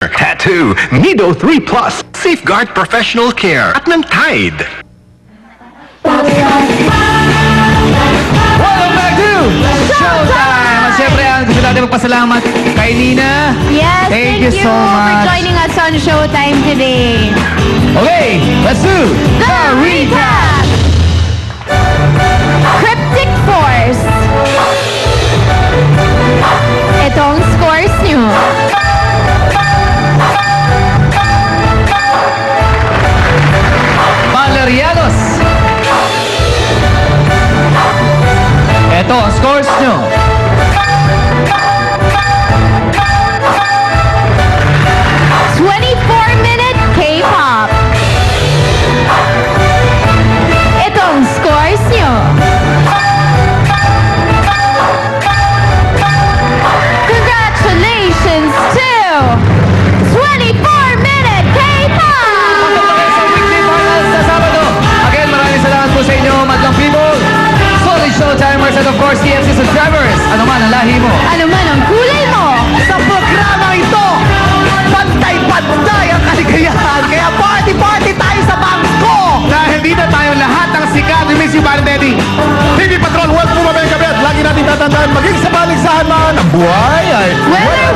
Tattoo, Nido 3 Plus, Safeguard Professional Care at ng Tide. Welcome back to Showtime! At syempre, gusto natin magpasalamat kay Nina. Yes, Thank you so for much. joining us on Showtime today. Okay, let's do the recap! Cryptic Force. Ito ang scores nyo. Valerianos. Ito ang scores nyo. Minute K-pop. Ito ang scores nyo. Congratulations to 24-minute K-pop! Sa weekly finals sa Sabado. Again, maraming salamat po sa inyo, madlang people. Solid Showtimers and of course, TFC subscribers. Ano man ang lahi mo. Ano man ang kulay mo? Sa programa ito, pantay-pantay ang kaligayahan. Kaya party-party tayo sa bangko! Dahil dito tayo lahat ng sikat ni Miss Yuban Daddy. TV Patrol, huwag po mamayang gabi at lagi natin tatandaan maging sa baligsahan man ang buhay ay... Whether